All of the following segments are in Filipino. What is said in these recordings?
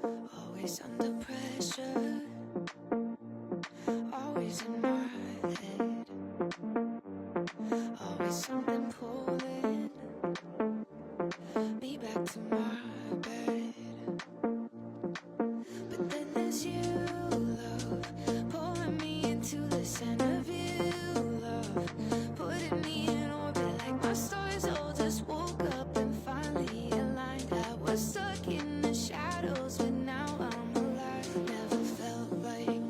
Always under pressure, always in my head, always something pulling me back to my bed. But then there's you, love, pulling me into the center of you, love, putting me in orbit like my stars all just woke up and finally aligned. I was stuck in the shadows, but now I'm alive. Never felt like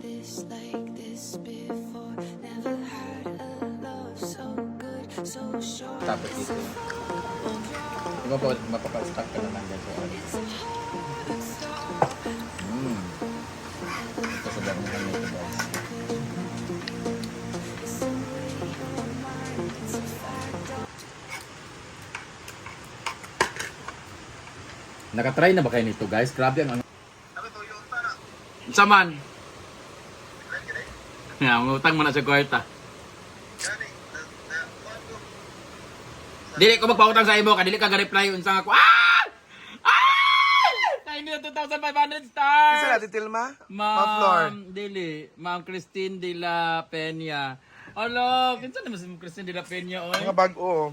this before. Never had a love so good, so sure. Tapos dito. Di ba po, mapapag-stuck ka na lang dyan sa oil. It's hard to stop. Ito sa dami ng ito guys. It's the way your mind, it's a fact of Nakatry na ba kayo nito guys? Grabe ang Saman. Yeah, ngutang mo na sa kwarta. Dili ko magpautang sa imo, kadili ka ga-reply unsang ako. Ah! Ah! Kaya nila 2,500 stars. Isa natin, Tilma? Ma-floor. Ma'am, dili. Ma'am Christine de la Peña. Alo, kinsa naman si Christine de la Peña oy? Mga bag-o.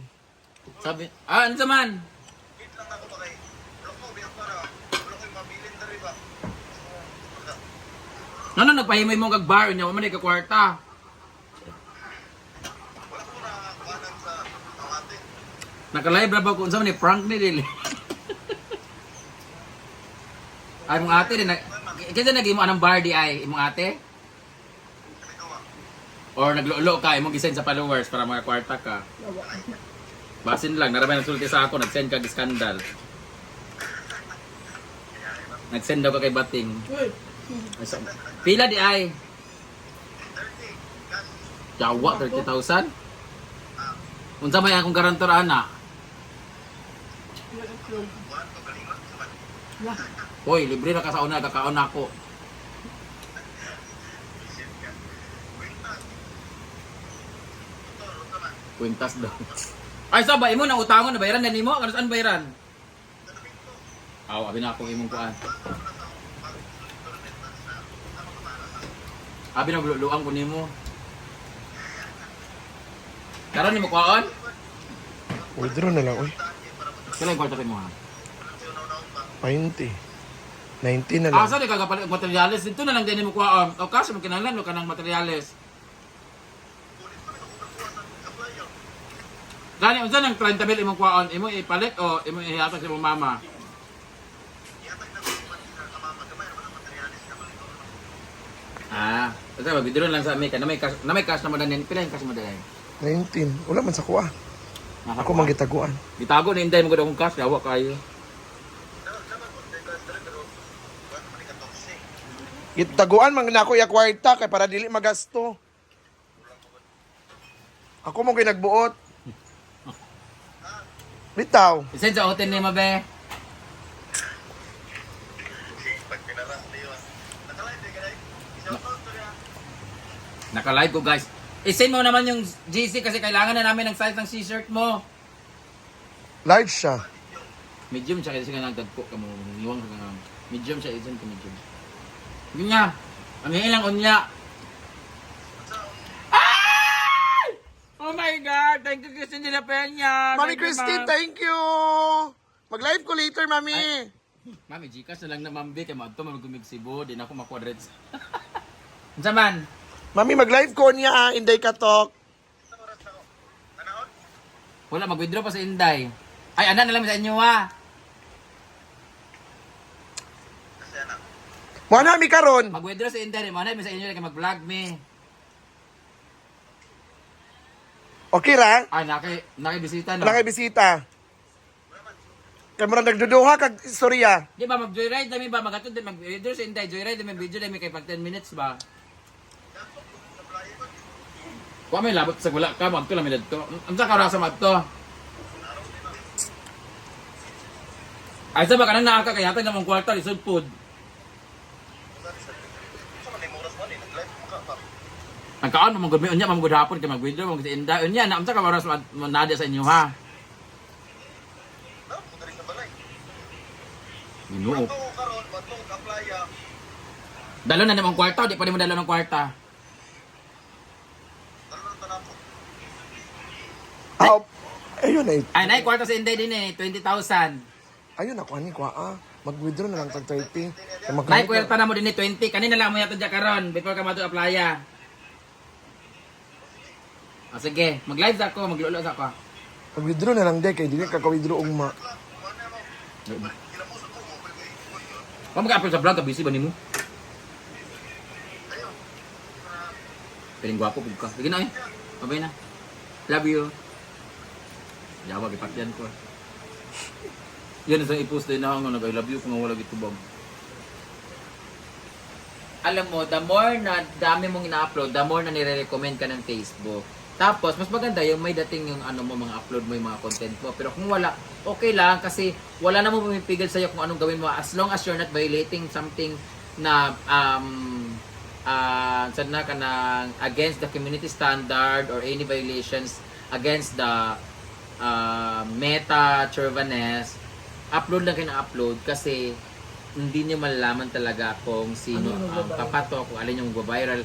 Sabi, ano sa man? Ano nagpahimay mo kag bar nya, man ka kwarta. Naka-live ra ba kung sa man ni prank ni dili. Ay mong ate din, kinsa nagimo anong bar di ay imong ate? Or naglulo ka imong gisend sa followers para mga kwarta ka. Basin lang, naramay nagsulti sa ako, nag-send kag skandal. Nag-send daw ka kay Bating. Pila di ay? Jawa, 30,000? Unsa may akong garantor ana? Hoy, libre na ka sa una, kakaon ako. Kwintas daw. Ay, sabay mo na utangon na bayaran na nimo, kano saan bayaran? Aw, abi na akong imong kuan. Abi na luang ko nimo. Karon nimo kuan? Withdraw na lang, uy. Kailan yung kwarta mo ha? 20. 19 na lang. Asa di kagapalit og materyales dito na lang din mo kuan. O kasi mo kinahanglan ka ng materyales. Gani unsa nang 30 mil imong kuan? Imo ipalit o imo ihatag sa imong mama? Ah, kasi mag-withdraw lang sa Amerika. Na may cash na mo din. Pila yung cash mo din? 19. Wala man sa kuha. Nasa Ako kuha. manggitaguan. Gitago na inday mo gud akong cash, yawa kayo. Gitaguan man na ako iya kwarta kay para dili magasto. Ako mo kay nagbuot. Bitaw. Isend sa hotel ni Mabe. Naka-live ko guys. I-send mo naman yung GC kasi kailangan na namin ng size ng t-shirt mo. Live siya. Medium siya kasi nagdagpo ka mo. Iwang ka nga. Medium siya, isend ko medium. Yun nga. Ang hilang unya. Ay! Oh my God! Thank you, Christine de la Peña. Mami Thank you, Christine, ma'am. thank you. Mag-live ko later, Mami. Mami, Gcash na lang na Mambi. Kaya maadto man gumigsibo. Di na ako makwadrets. Unsa man? Mami, mag-live ko niya, Inday Katok. Wala, mag-withdraw pa sa Inday. Ay, anak na lang sa inyo ha. Mo na mi karon. Mag-withdraw sa Inday. Mga na sa inyo, like, mag-vlog me. Okay ra? Ay, nakibisita na. Wala kay bisita. Kay mura nagduduha kag istorya. Di ba, mag-joyride namin ba? Mag-atod din, mag-withdraw sa Inday. Joyride namin, video namin kay pag 10 minutes ba? Kuha may labot sa gula ka, magto lang dito. Ang sa karasa magto. Ay, sa ba ka nang nakakakayatan ng mong kwarta, lisod food. Ang kaan mo mag-gumi, unya, mamagudhapon ka mag-withdraw, mag-inda. Unya, naamsa ka maras manada sa inyo ha. Ginoo. Dalo na namang kwarta, di pa rin mo dalo ng kwarta. Ah, ayun eh. Ay, nay, kwarta sa Inday din eh, 20,000. Ayun ako ani ko mag-withdraw na lang tag 30. Nay, kwarta na mo din eh, 20. Kanina lang mo yata dyan karon before ka matu-applya. Ah, sige, mag-live ako, maglulo ako. Mag-withdraw na lang day kay dili ka ka-withdraw ugma. Kung mag-upload sa vlog, busy ba ni mo? Piling gwapo po ka. Sige na eh. Mabay na. Love you. Yawa, ipatyan ko. Yan isang i-post din na ako nag-I love you kung wala gitubag. Alam mo, the more na dami mong ina-upload, the more na nire-recommend ka ng Facebook. Tapos, mas maganda yung may dating yung ano mo, mga upload mo, yung mga content mo. Pero kung wala, okay lang kasi wala namang pumipigil sa'yo kung anong gawin mo. As long as you're not violating something na sana ka na against the community standard or any violations against the Meta Churvanes, upload lang kayo na upload kasi hindi niyo malalaman talaga kung sino ang papato, kung alin yung viral.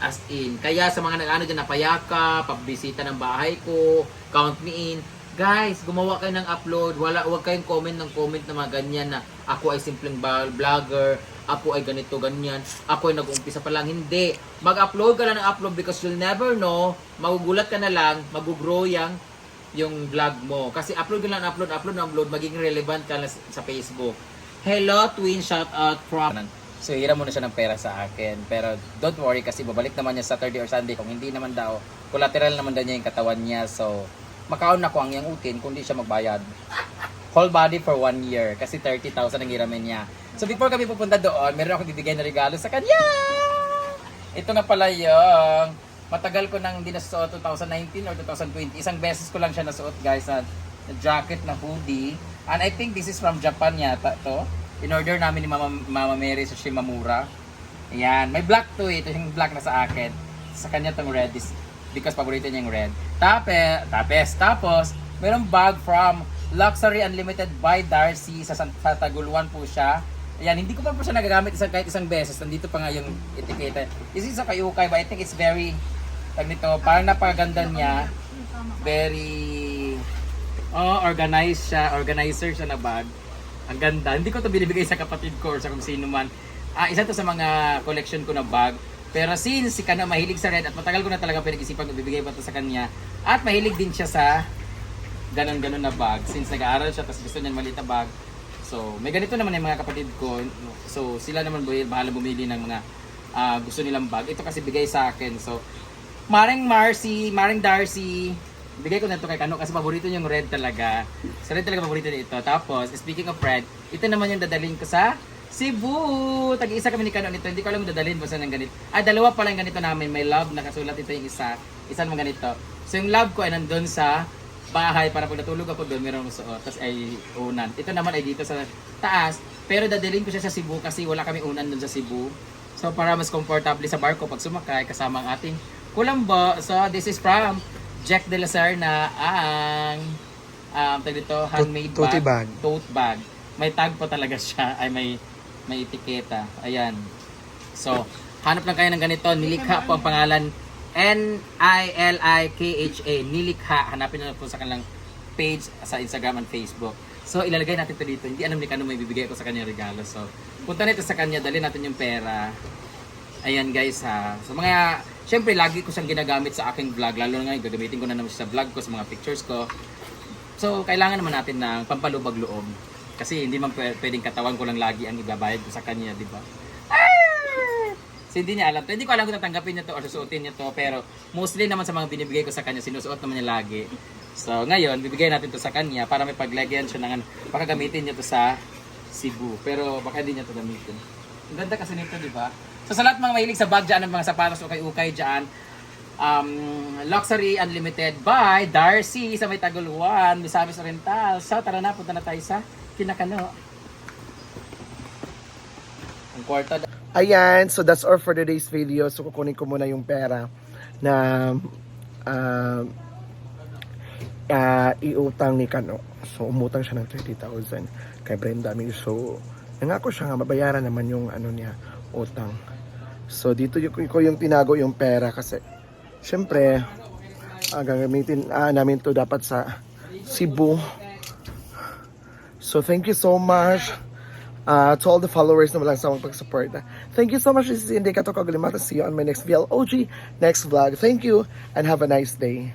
As in, kaya sa mga nag-ano dyan, napayaka, pabisita ng bahay ko, count me in. Guys, gumawa kayo ng upload. Huwag kayong comment ng comment na mga ganyan na ako ay simpleng vlogger, ako ay ganito, ganyan, ako ay nag-uumpisa pa lang. Hindi. Mag-upload ka lang ng upload because you'll never know, magugulat ka na lang, mag-grow yung vlog mo. Kasi upload ka lang, upload, magiging relevant ka na sa Facebook. Hello, twin, shout out from... So, hiram muna siya ng pera sa akin. Pero, don't worry kasi babalik naman niya Saturday or Sunday. Kung hindi naman daw, collateral naman daw niya yung katawan niya. So, makaon na ko ang iyang utin kung di siya magbayad. Whole body for 1 year. Kasi 30,000 ang hiramin niya. So, before kami pupunta doon, meron akong bibigay na regalo sa kanya. Ito nga pala yung matagal ko nang hindi nasuot, 2019 or 2020. Isang beses ko lang siya nasuot, guys, na jacket na hoodie. And I think this is from Japan yata to. In-order namin ni Mama Mary sa Shimamura. Ayan. May black to eh. Ito yung black na sa akin. Sa kanya itong red is because paborito niya yung red. Tapos, mayroong bag from Luxury Unlimited by Darcy sa Taguluan po siya. Ayan. Hindi ko pa po siya nagagamit kahit isang beses. Nandito pa nga yung etiketa. This is a kayukay but I think it's very parang napakaganda niya. Very organized siya. Organizer siya na bag. Ang ganda. Hindi ko to binibigay sa kapatid ko or sa kung sino man. Isa to sa mga collection ko na bag. Pero since si Kano mahilig sa red at matagal ko na talaga pinag-isipan kung bibigay ba to sa kanya. At mahilig din siya sa ganon-ganon na bag. Since nag-aaral siya, tapos gusto niya maliit na bag. So, may ganito naman yung mga kapatid ko. So, sila naman bahala bumili ng mga gusto nilang bag. Ito kasi bigay sa akin. So, Maring Darcy, bigay ko na ito kay Kano kasi paborito niya yung red talaga. So red talaga paborito niya ito. Tapos, speaking of red, ito naman yung dadalhin ko sa Cebu. Tag-isa kami ni Kano nito. Hindi ko alam yung dadalhin basta ng ganito. Dalawa pala yung ganito namin. May love, nakasulat ito yung isa. Isa naman ganito. So yung love ko ay nandun sa bahay para pag natulog ako doon, meron akong suot. Tapos ay unan. Ito naman ay dito sa taas. Pero dadalhin ko siya sa Cebu kasi wala kami unan doon sa Cebu. So para mas comfortable sa barko pag sumakay kasama ang ating kulambo. So this is from Jack de la Serna ang handmade bag, tote bag. May tag po talaga siya, ay may etiketa. Ayan. So, hanap lang kayo ng ganito, Nilikha po ang pangalan. Nilikha, Nilikha. Hanapin niyo po sa kanilang page sa Instagram and Facebook. So, ilalagay natin ito dito. Hindi alam ni Kano may bibigay ko sa kanya regalo. So, punta nito sa kanya, dali natin yung pera. Ayan guys ha. So mga, syempre lagi ko siyang ginagamit sa aking vlog. Lalo na ngayon, gagamitin ko na naman siya sa vlog ko, sa mga pictures ko. So kailangan naman natin ng pampalubag loob. Kasi hindi man pwedeng katawan ko lang lagi ang ibabayad ko sa kanya, di ba? So hindi niya alam. Hindi ko alam kung tatanggapin niya to o susuotin niya to. Pero mostly naman sa mga binibigay ko sa kanya, sinusuot naman niya lagi. So ngayon, bibigay natin to sa kanya para may paglagyan siya ng baka gamitin niya to sa Cebu. Pero baka hindi niya to gamitin. Ang ganda kasi nito, di ba? So sa lahat mga mahilig sa bag dyan, ng mga sapatos ukay-ukay dyan, Luxury Unlimited by Darcy sa may Taguluan, Misamis Oriental. So tara na, punta na tayo sa Kinakano. Ang kwarta. Ayan, so that's all for today's video. So kukunin ko muna yung pera na iutang ni Kano. So umutang siya ng 30,000 kay Brenda. So nangako siya nga mabayaran naman yung ano niya, utang. So dito ko yung tinago yung pera kasi syempre gagamitin namin to dapat sa Cebu. So thank you so much to all the followers na walang sawang pag-support. Thank you so much. This is Inday Kato Kagulimata. See you on my next VLOG, next vlog. Thank you and have a nice day.